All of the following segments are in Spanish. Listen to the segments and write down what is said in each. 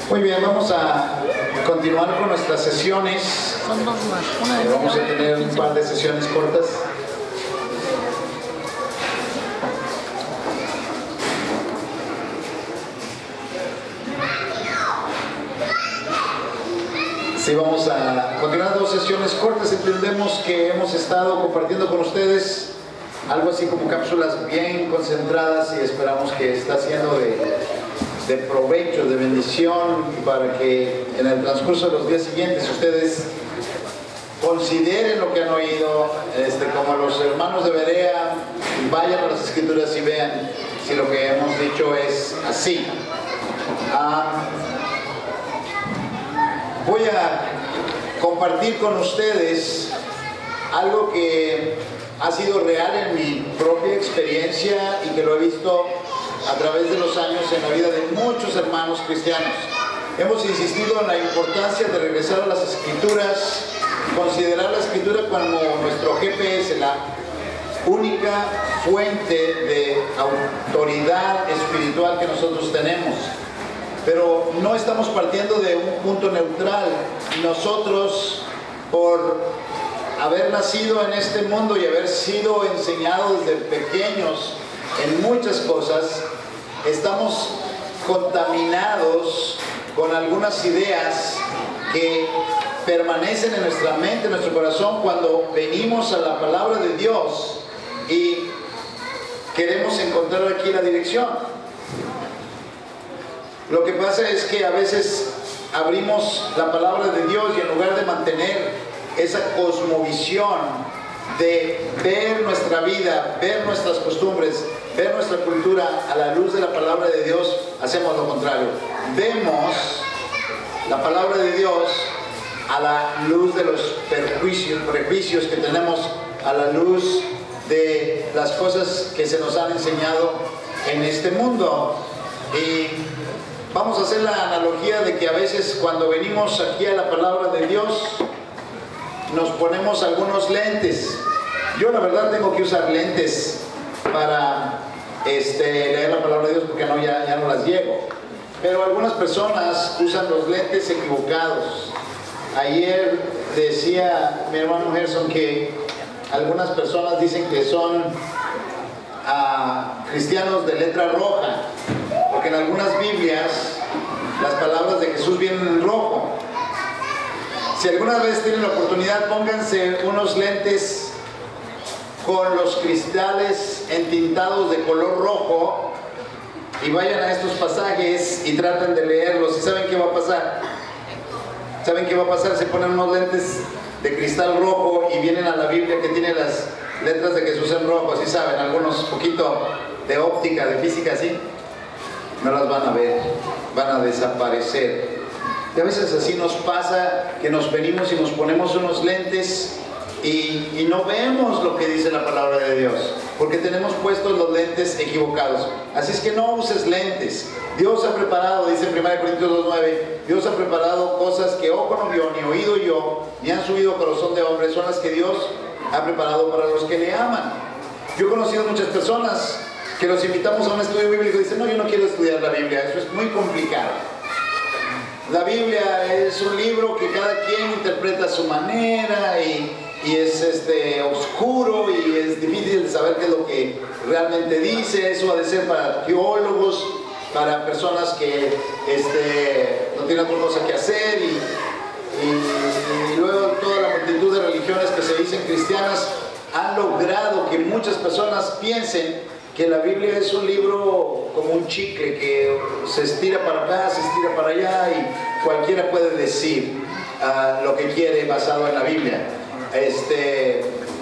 Muy bien, vamos a continuar con nuestras sesiones. Son dos más. Una de Vamos a tener un par de sesiones cortas. Sí, vamos a continuar dos sesiones cortas. Entendemos que hemos estado compartiendo con ustedes algo así como cápsulas bien concentradas y esperamos que está siendo de provecho, de bendición, para que en el transcurso de los días siguientes ustedes consideren lo que han oído, como los hermanos de Berea, vayan a las Escrituras y vean si lo que hemos dicho es así. Voy a compartir con ustedes algo que ha sido real en mi propia experiencia y que lo he visto a través de los años en la vida de muchos hermanos cristianos. Hemos insistido en la importancia de regresar a las Escrituras, considerar la Escritura como nuestro GPS, la única fuente de autoridad espiritual que nosotros tenemos. Pero no estamos partiendo de un punto neutral. Nosotros, por haber nacido en este mundo y haber sido enseñados desde pequeños en muchas cosas, estamos contaminados con algunas ideas que permanecen en nuestra mente, en nuestro corazón, cuando venimos a la palabra de Dios y queremos encontrar aquí la dirección. Lo que pasa es que a veces abrimos la palabra de Dios y en lugar de mantener esa cosmovisión de ver nuestra vida, ver nuestras costumbres, ver nuestra cultura a la luz de la palabra de Dios, hacemos lo contrario. Vemos la palabra de Dios a la luz de los prejuicios que tenemos, a la luz de las cosas que se nos han enseñado en este mundo. Y vamos a hacer la analogía de que a veces cuando venimos aquí a la palabra de Dios nos ponemos algunos lentes. Yo la verdad tengo que usar lentes para leer la palabra de Dios porque ya no las llevo. Pero algunas personas usan los lentes equivocados. Ayer decía mi hermano Gerson que algunas personas dicen que son cristianos de letra roja, porque en algunas Biblias las palabras de Jesús vienen en rojo. Si alguna vez tienen la oportunidad, pónganse unos lentes con los cristales entintados de color rojo y vayan a estos pasajes y traten de leerlos. ¿Y saben qué va a pasar? ¿Saben qué va a pasar? Se ponen unos lentes de cristal rojo y vienen a la Biblia que tiene las letras de Jesús en rojo, así saben, algunos poquito de óptica, de física, así. No las van a ver, van a desaparecer. Y a veces así nos pasa, que nos venimos y nos ponemos unos lentes y no vemos lo que dice la palabra de Dios, porque tenemos puestos los lentes equivocados. Así es que no uses lentes. Dios ha preparado, dice 1 Corintios 2:9, Dios ha preparado cosas que ojo no vio, ni oído yo, ni han subido a corazón de hombre, son las que Dios ha preparado para los que le aman. Yo he conocido muchas personas que los invitamos a un estudio bíblico y dicen, no, yo no quiero estudiar la Biblia, eso es muy complicado. La Biblia es un libro que cada quien interpreta a su manera y es oscuro y es difícil de saber qué es lo que realmente dice. Eso ha de ser para teólogos, para personas que no tienen otra cosa que hacer y luego toda la multitud de religiones que se dicen cristianas han logrado que muchas personas piensen que la Biblia es un libro como un chicle que se estira para acá, se estira para allá y cualquiera puede decir lo que quiere basado en la Biblia.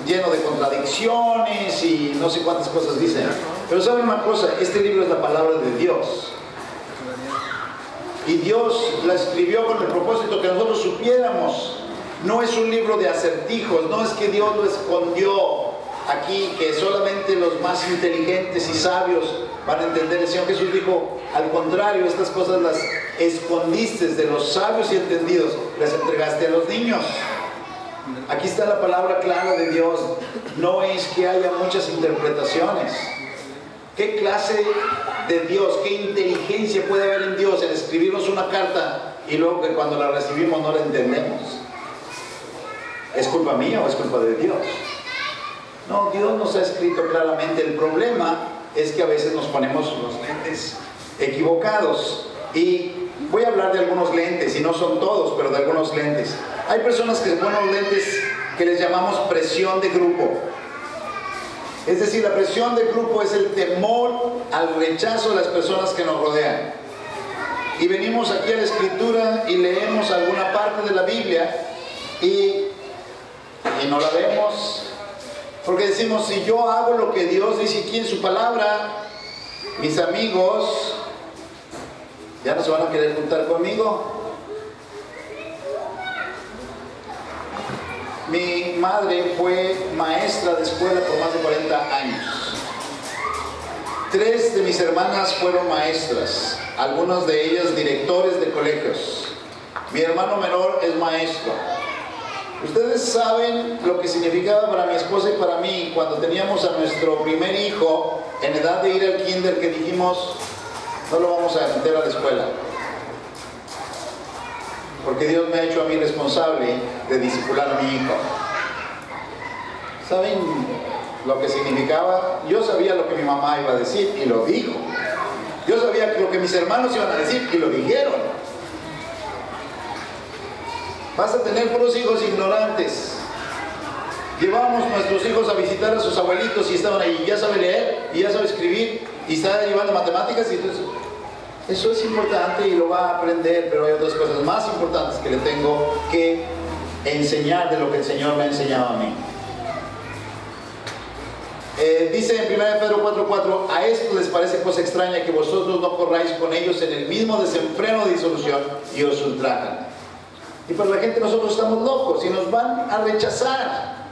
Lleno de contradicciones y no sé cuántas cosas dicen. Pero saben una cosa, este libro es la palabra de Dios. Y Dios la escribió con el propósito que nosotros supiéramos. No es un libro de acertijos, no es que Dios lo escondió aquí, que solamente los más inteligentes y sabios van a entender. El Señor Jesús dijo, al contrario, estas cosas las escondiste de los sabios y entendidos, las entregaste a los niños. Aquí está la palabra clara de Dios. No es que haya muchas interpretaciones. ¿Qué clase de Dios, qué inteligencia puede haber en Dios en escribirnos una carta y luego que cuando la recibimos no la entendemos? ¿Es culpa mía o es culpa de Dios? No, Dios nos ha escrito claramente. El problema es que a veces nos ponemos los lentes equivocados. Y voy a hablar de algunos lentes, y no son todos, pero de algunos lentes. Hay personas que se ponen los lentes que les llamamos presión de grupo. Es decir, la presión de grupo es el temor al rechazo de las personas que nos rodean. Y venimos aquí a la Escritura y leemos alguna parte de la Biblia y no la vemos, porque decimos, si yo hago lo que Dios dice aquí en su palabra, mis amigos ya no se van a querer juntar conmigo. Mi madre fue maestra de escuela por más de 40 años. 3 de mis hermanas fueron maestras, algunas de ellas directores de colegios. Mi hermano menor es maestro. Ustedes saben lo que significaba para mi esposa y para mí cuando teníamos a nuestro primer hijo en edad de ir al kinder, que dijimos, no lo vamos a meter a la escuela, porque Dios me ha hecho a mí responsable de discipular a mi hijo. ¿Saben lo que significaba? Yo sabía lo que mi mamá iba a decir y lo dijo. Yo sabía lo que mis hermanos iban a decir y lo dijeron. Vas a tener puros hijos ignorantes. Llevamos nuestros hijos a visitar a sus abuelitos y estaban ahí, ya sabe leer y ya sabe escribir y está llevando matemáticas y entonces, eso es importante y lo va a aprender, pero hay otras cosas más importantes que le tengo que enseñar de lo que el Señor me ha enseñado a mí. Dice en 1 Pedro 4:4, a esto les parece cosa extraña que vosotros no corráis con ellos en el mismo desenfreno de disolución y os ultrajan. Y para la gente nosotros estamos locos y nos van a rechazar.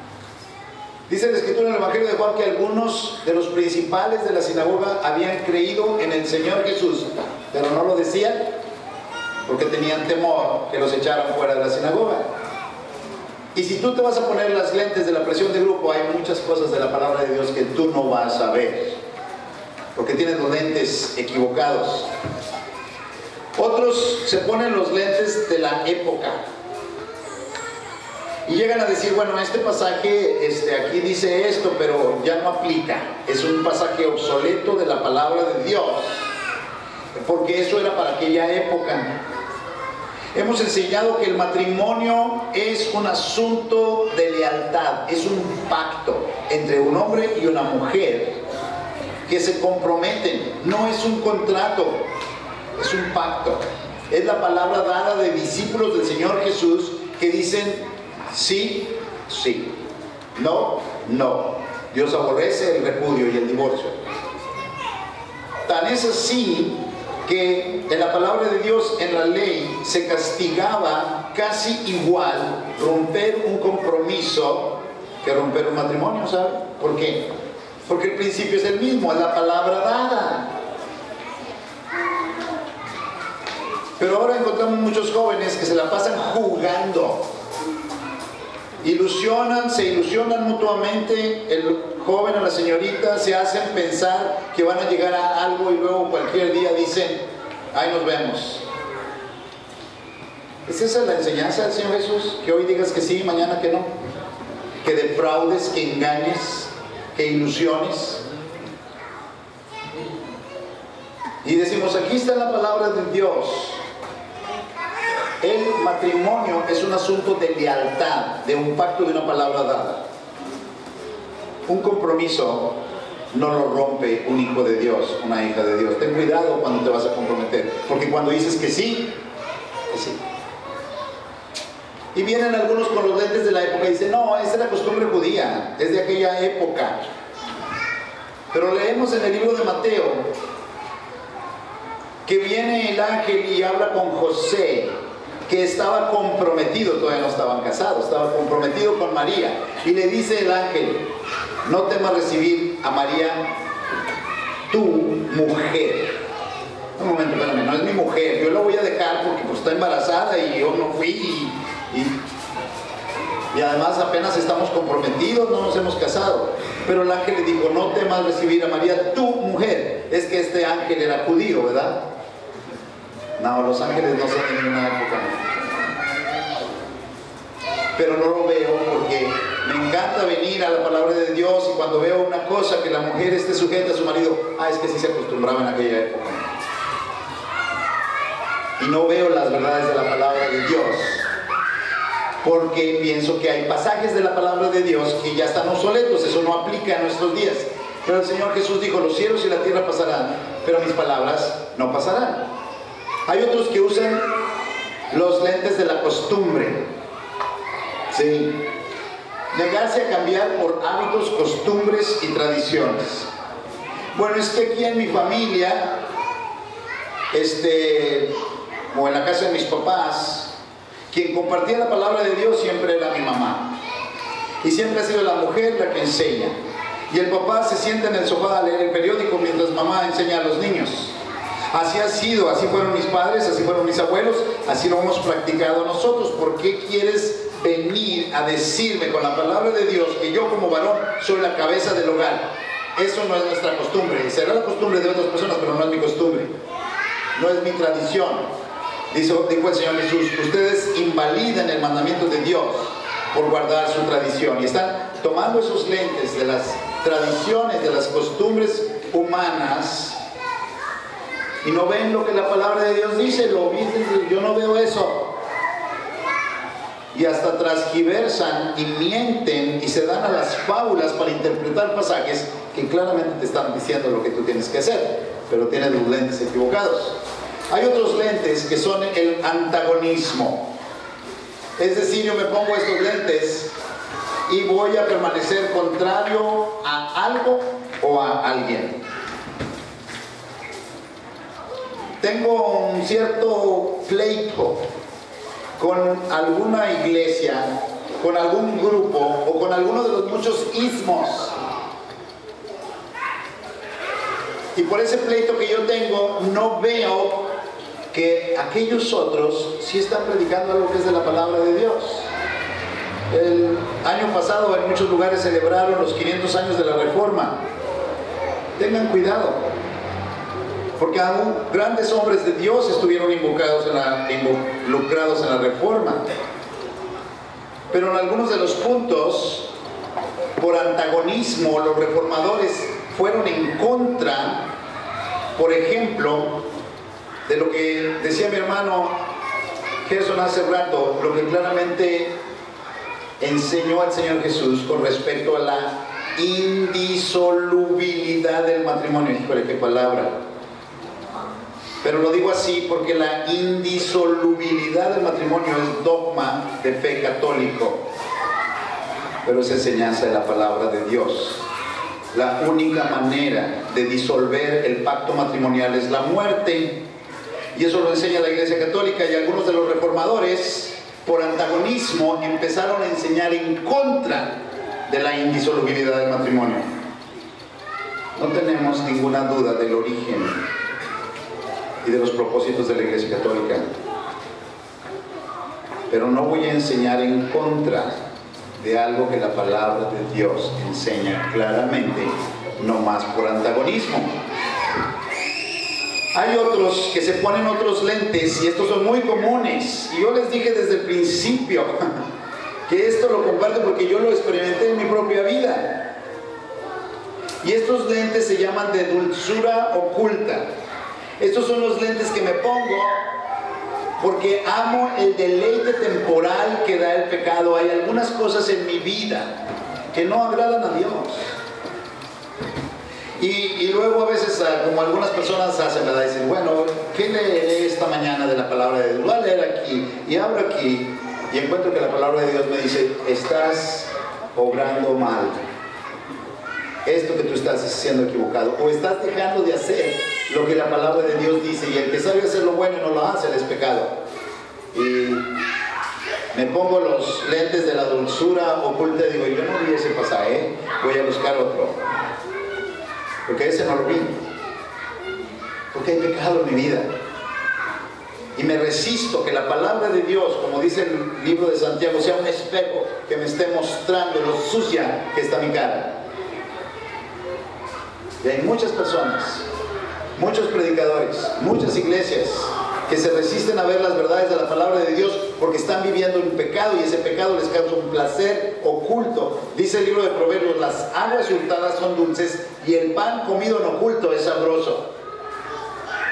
Dice la Escritura en el Evangelio de Juan que algunos de los principales de la sinagoga habían creído en el Señor Jesús, pero no lo decían porque tenían temor que los echaran fuera de la sinagoga. Y si tú te vas a poner las lentes de la presión de grupo, hay muchas cosas de la palabra de Dios que tú no vas a ver, porque tienes los lentes equivocados. Otros se ponen los lentes de la época y llegan a decir, bueno, este pasaje aquí dice esto, pero ya no aplica. Es un pasaje obsoleto de la palabra de Dios, porque eso era para aquella época. Hemos enseñado que el matrimonio es un asunto de lealtad, es un pacto entre un hombre y una mujer que se comprometen, no es un contrato, es un pacto. Es la palabra dada de discípulos del Señor Jesús que dicen sí, sí, no, no. Dios aborrece el repudio y el divorcio. Tan es así que en la palabra de Dios, en la ley, se castigaba casi igual romper un compromiso que romper un matrimonio, ¿sabe? ¿Por qué? Porque el principio es el mismo, es la palabra dada. Pero ahora encontramos muchos jóvenes que se la pasan jugando. Se ilusionan mutuamente, el joven a la señorita, se hacen pensar que van a llegar a algo y luego cualquier día dicen, ahí nos vemos. ¿Es esa la enseñanza del Señor Jesús? Que hoy digas que sí, mañana que no. Que defraudes, que engañes, que ilusiones. Y decimos, aquí está la palabra de Dios. El matrimonio es un asunto de lealtad, de un pacto, de una palabra dada. Un compromiso no lo rompe un hijo de Dios, una hija de Dios. Ten cuidado cuando te vas a comprometer, porque cuando dices que sí, es sí. Y vienen algunos con los lentes de la época y dicen, no, esa es la costumbre judía, es de aquella época. Pero leemos en el libro de Mateo que viene el ángel y habla con José, que estaba comprometido, todavía no estaban casados, estaba comprometido con María, y le dice el ángel, no temas recibir a María, tu mujer. Un momento, espérame, no es mi mujer, yo la voy a dejar porque pues, está embarazada y yo no fui y además apenas apenas estamos comprometidos, no nos hemos casado. Pero el ángel le dijo, no temas recibir a María, tu mujer. Es que este ángel era judío, ¿verdad? No, los ángeles no son en ninguna época. Pero no lo veo porque me encanta venir a la palabra de Dios, y cuando veo una cosa, que la mujer esté sujeta a su marido, es que sí se acostumbraba en aquella época. Y no veo las verdades de la palabra de Dios, porque pienso que hay pasajes de la palabra de Dios que ya están obsoletos, eso no aplica a nuestros días. Pero el Señor Jesús dijo, los cielos y la tierra pasarán, pero mis palabras no pasarán. Hay otros que usan los lentes de la costumbre. Sí. Negarse a cambiar por hábitos, costumbres y tradiciones. Bueno, es que aquí en mi familia, o en la casa de mis papás, quien compartía la palabra de Dios siempre era mi mamá. Y siempre ha sido la mujer la que enseña. Y el papá se sienta en el sofá a leer el periódico mientras mamá enseña a los niños. Así ha sido, así fueron mis padres, así fueron mis abuelos, así lo hemos practicado nosotros. ¿Por qué quieres venir a decirme con la palabra de Dios que yo como varón soy la cabeza del hogar? Eso no es nuestra costumbre. Será la costumbre de otras personas, pero no es mi costumbre. No es mi tradición. Dijo el Señor Jesús, ustedes invalidan el mandamiento de Dios por guardar su tradición. Y están tomando esos lentes de las tradiciones, de las costumbres humanas, y no ven lo que la palabra de Dios dice. Yo no veo eso. Y hasta transgiversan y mienten y se dan a las fábulas para interpretar pasajes que claramente te están diciendo lo que tú tienes que hacer, pero tienen los lentes equivocados. Hay otros lentes que son el antagonismo. Es decir, yo me pongo estos lentes y voy a permanecer contrario a algo o a alguien. Tengo un cierto pleito con alguna iglesia, con algún grupo o con alguno de los muchos ismos. Y por ese pleito que yo tengo, no veo que aquellos otros sí están predicando algo que es de la palabra de Dios. El año pasado en muchos lugares celebraron los 500 años de la Reforma. Tengan cuidado, porque aún grandes hombres de Dios estuvieron involucrados en la Reforma. Pero en algunos de los puntos, por antagonismo, los reformadores fueron en contra, por ejemplo, de lo que decía mi hermano Gerson hace rato, lo que claramente enseñó al Señor Jesús con respecto a la indisolubilidad del matrimonio. Híjole, qué palabra. Pero lo digo así porque la indisolubilidad del matrimonio es dogma de fe católico, pero es enseñanza de la palabra de Dios. La única manera de disolver el pacto matrimonial es la muerte, y eso lo enseña la Iglesia Católica. Y algunos de los reformadores, por antagonismo, empezaron a enseñar en contra de la indisolubilidad del matrimonio. No tenemos ninguna duda del origen y de los propósitos de la Iglesia Católica, pero no voy a enseñar en contra de algo que la palabra de Dios enseña claramente, no más por antagonismo. Hay otros que se ponen otros lentes, y estos son muy comunes, y yo les dije desde el principio que esto lo comparto porque yo lo experimenté en mi propia vida. Y estos lentes se llaman de dulzura oculta. Estos son los lentes que me pongo porque amo el deleite temporal que da el pecado. Hay algunas cosas en mi vida que no agradan a Dios. Y luego a veces, como algunas personas hacen, ¿verdad? Dicen, bueno, ¿qué leeré esta mañana de la palabra de Dios? Voy a leer aquí, y abro aquí, y encuentro que la palabra de Dios me dice, estás obrando mal. Esto que tú estás haciendo equivocado, o estás dejando de hacer lo que la palabra de Dios dice, y el que sabe hacer lo bueno y no lo hace, es pecado. Y me pongo los lentes de la dulzura oculta y digo, yo no vi ese pasaje, voy a buscar otro, porque ese no lo vi, porque hay pecado en mi vida. y me resisto que la palabra de Dios, como dice el libro de Santiago, sea un espejo que me esté mostrando lo sucia que está mi cara. Y hay muchas personas, muchos predicadores, muchas iglesias que se resisten a ver las verdades de la palabra de Dios porque están viviendo un pecado y ese pecado les causa un placer oculto. Dice el libro de Proverbios, las aguas hurtadas son dulces y el pan comido en oculto es sabroso.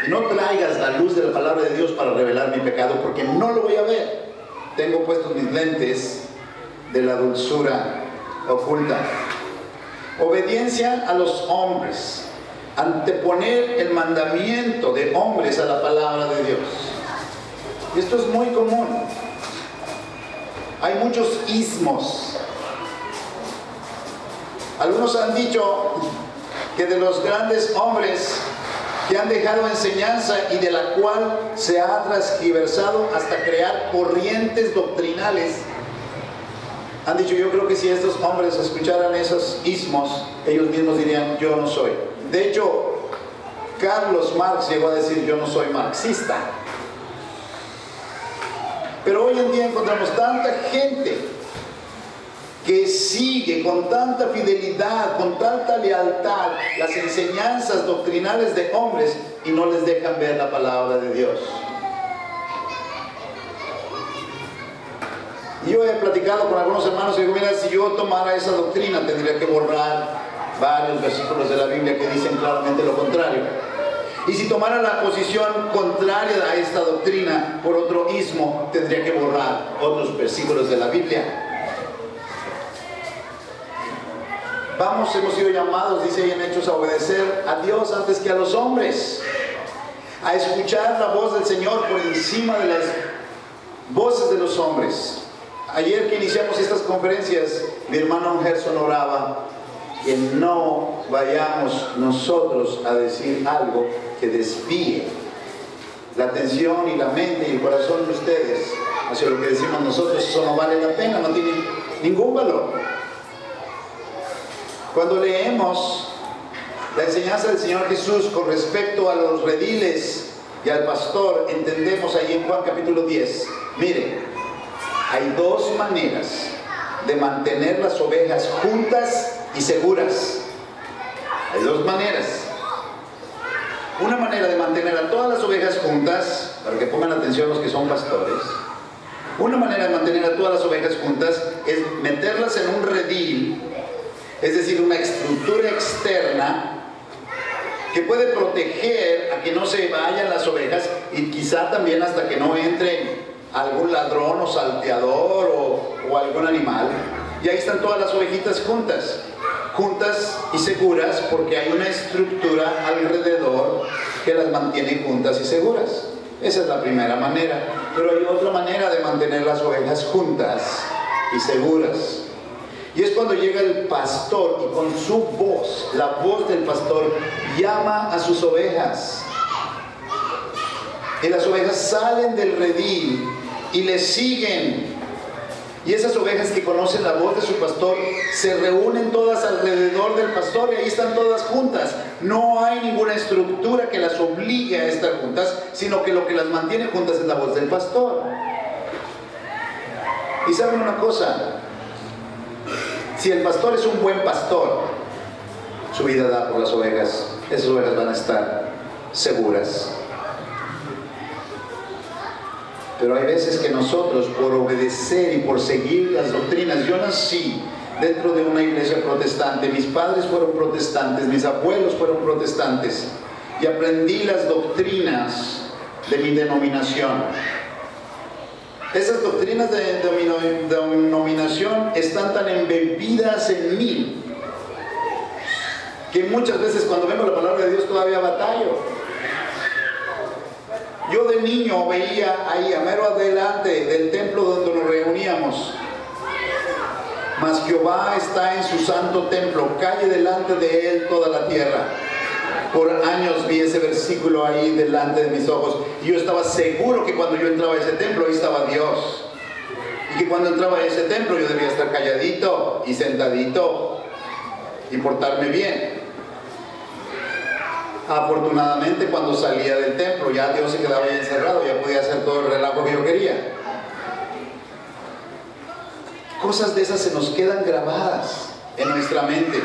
Y no traigas la luz de la palabra de Dios para revelar mi pecado porque no lo voy a ver. Tengo puestos mis lentes de la dulzura oculta. Obediencia a los hombres. Anteponer el mandamiento de hombres a la palabra de Dios. Y esto es muy común. Hay muchos ismos. Algunos han dicho que de los grandes hombres que han dejado enseñanza y de la cual se ha transgiversado hasta crear corrientes doctrinales, han dicho, yo creo que si estos hombres escucharan esos ismos, ellos mismos dirían, yo no soy. De hecho, Carlos Marx llegó a decir, yo no soy marxista. Pero hoy en día encontramos tanta gente que sigue con tanta fidelidad, con tanta lealtad las enseñanzas doctrinales de hombres y no les dejan ver la palabra de Dios. Y yo he platicado con algunos hermanos y digo, mira, si yo tomara esa doctrina tendría que borrar varios versículos de la Biblia que dicen claramente lo contrario. Y si tomara la posición contraria a esta doctrina por otro ismo, tendría que borrar otros versículos de la Biblia. Hemos sido llamados, dice ahí en Hechos, a obedecer a Dios antes que a los hombres, a escuchar la voz del Señor por encima de las voces de los hombres. Ayer que iniciamos estas conferencias, mi hermano Gerson oraba que no vayamos nosotros a decir algo que desvíe la atención y la mente y el corazón de ustedes hacia lo que decimos nosotros. Eso no vale la pena, no tiene ningún valor. Cuando leemos la enseñanza del Señor Jesús con respecto a los rediles y al pastor, entendemos ahí en Juan capítulo 10, miren, hay dos maneras de mantener las ovejas juntas y seguras. Hay dos maneras. Una manera de mantener a todas las ovejas juntas, para que pongan atención los que son pastores, una manera de mantener a todas las ovejas juntas es meterlas en un redil, es decir, una estructura externa que puede proteger a que no se vayan las ovejas y quizá también hasta que no entre algún ladrón o salteador o algún animal. Y ahí están todas las ovejitas juntas y seguras porque hay una estructura alrededor que las mantiene juntas y seguras. Esa es la primera manera. Pero hay otra manera de mantener las ovejas juntas y seguras. Y es cuando llega el pastor y con su voz, la voz del pastor, llama a sus ovejas. Y las ovejas salen del redil y le siguen. Y esas ovejas que conocen la voz de su pastor se reúnen todas alrededor del pastor y ahí están todas juntas. No hay ninguna estructura que las obligue a estar juntas, sino que lo que las mantiene juntas es la voz del pastor. Y saben una cosa, si el pastor es un buen pastor, su vida da por las ovejas, esas ovejas van a estar seguras. Pero hay veces que nosotros, por obedecer y por seguir las doctrinas, yo nací dentro de una iglesia protestante, mis padres fueron protestantes, mis abuelos fueron protestantes, y aprendí las doctrinas de mi denominación. Esas doctrinas de denominación están tan embebidas en mí, que muchas veces cuando vemos la palabra de Dios todavía batallo. Yo de niño veía ahí, a mero adelante del templo donde nos reuníamos, mas Jehová está en su santo templo, calle delante de él toda la tierra. Por años vi ese versículo ahí delante de mis ojos y yo estaba seguro que cuando yo entraba a ese templo ahí estaba Dios, y que cuando entraba a ese templo yo debía estar calladito y sentadito y portarme bien. Afortunadamente, cuando salía del templo, ya Dios se quedaba ahí encerrado, ya podía hacer todo el relajo que yo quería. Cosas de esas se nos quedan grabadas en nuestra mente.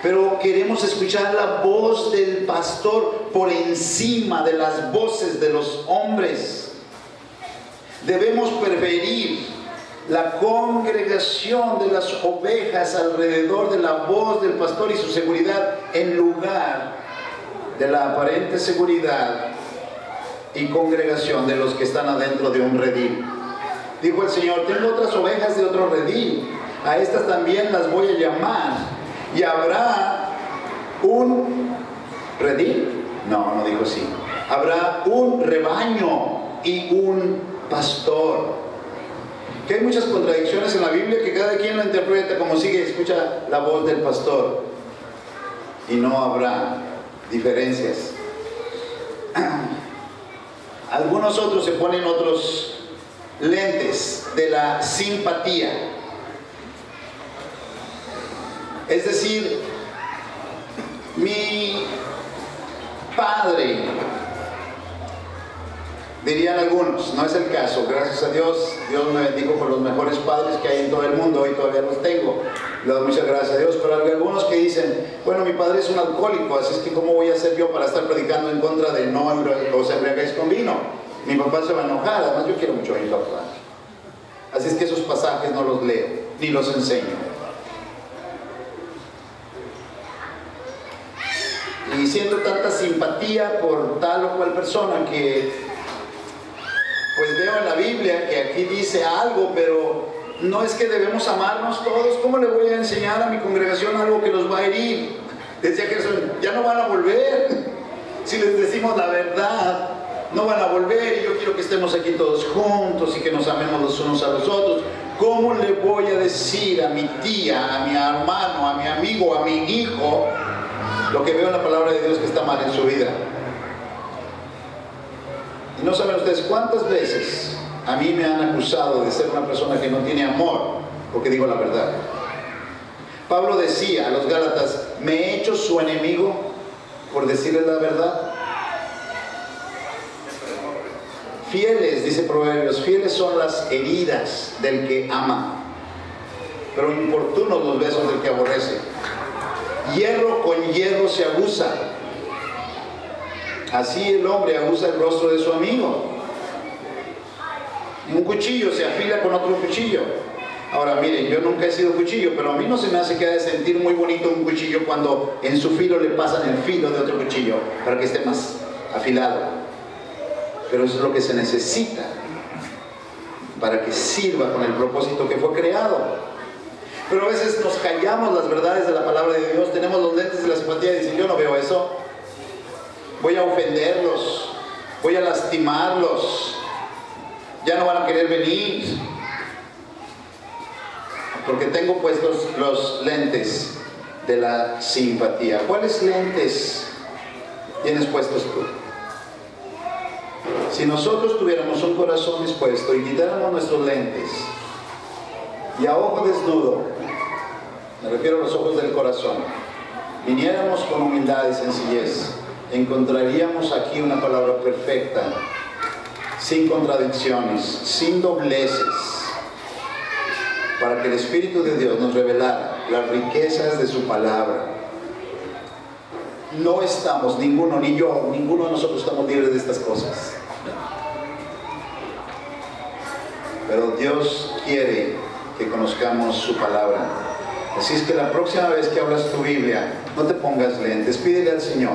Pero queremos escuchar la voz del pastor por encima de las voces de los hombres. Debemos preferir la congregación de las ovejas alrededor de la voz del pastor y su seguridad en lugar de la aparente seguridad y congregación de los que están adentro de un redil. Dijo el Señor: tengo otras ovejas de otro redil, a estas también las voy a llamar, y habrá un redil. No dijo así. Habrá un rebaño y un pastor. Que hay muchas contradicciones en la Biblia que cada quien la interpreta como sigue. Escucha la voz del pastor y no habrá diferencias. Algunos otros se ponen otros lentes de la simpatía. Es decir, mi padre, dirían algunos, no es el caso, gracias a Dios, Dios me bendijo por los mejores padres que hay en todo el mundo, hoy todavía los tengo, le doy muchas gracias a Dios, pero hay algunos que dicen: bueno, mi padre es un alcohólico, así es que ¿cómo voy a ser yo para estar predicando en contra de no os embriaguéis con vino? Mi papá se va a enojar, además yo quiero mucho a mi papá, así es que esos pasajes no los leo, ni los enseño. Y siento tanta simpatía por tal o cual persona que pues veo en la Biblia que aquí dice algo, pero no es que debemos amarnos todos. ¿Cómo le voy a enseñar a mi congregación algo que los va a herir? Decía que ya no van a volver. Si les decimos la verdad, no van a volver, y yo quiero que estemos aquí todos juntos y que nos amemos los unos a los otros. ¿Cómo le voy a decir a mi tía, a mi hermano, a mi amigo, a mi hijo lo que veo en la palabra de Dios que está mal en su vida? Y no saben ustedes cuántas veces a mí me han acusado de ser una persona que no tiene amor porque digo la verdad. Pablo decía a los Gálatas: ¿me he hecho su enemigo por decirles la verdad? Fieles, dice Proverbios, fieles son las heridas del que ama, pero importunos los besos del que aborrece. Hierro con hierro se aguza. Así el hombre aguza el rostro de su amigo. Un cuchillo se afila con otro cuchillo. Ahora miren, yo nunca he sido cuchillo, pero a mí no se me hace que ha de sentir muy bonito un cuchillo cuando en su filo le pasan el filo de otro cuchillo para que esté más afilado. Pero eso es lo que se necesita para que sirva con el propósito que fue creado. Pero a veces nos callamos las verdades de la palabra de Dios, tenemos los lentes de la simpatía y dicen: yo no veo eso, voy a ofenderlos, voy a lastimarlos, ya no van a querer venir, porque tengo puestos los lentes de la simpatía. ¿Cuáles lentes tienes puestos tú? Si nosotros tuviéramos un corazón dispuesto y quitáramos nuestros lentes y a ojo desnudo, me refiero a los ojos del corazón, viniéramos con humildad y sencillez, encontraríamos aquí una palabra perfecta, sin contradicciones, sin dobleces, para que el Espíritu de Dios nos revelara las riquezas de su palabra. No estamos, ninguno, ni yo, ninguno de nosotros estamos libres de estas cosas. Pero Dios quiere que conozcamos su palabra. Así es que la próxima vez que hablas tu Biblia, no te pongas lentes, pídele al Señor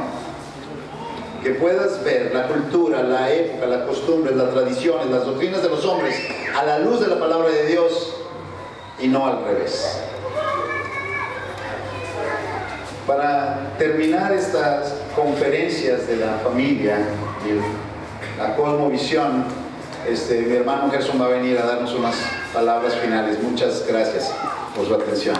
que puedas ver la cultura, la época, las costumbres, las tradiciones, las doctrinas de los hombres a la luz de la palabra de Dios y no al revés. Para terminar estas conferencias de la familia y la cosmovisión, mi hermano Gerson va a venir a darnos unas palabras finales. Muchas gracias por su atención.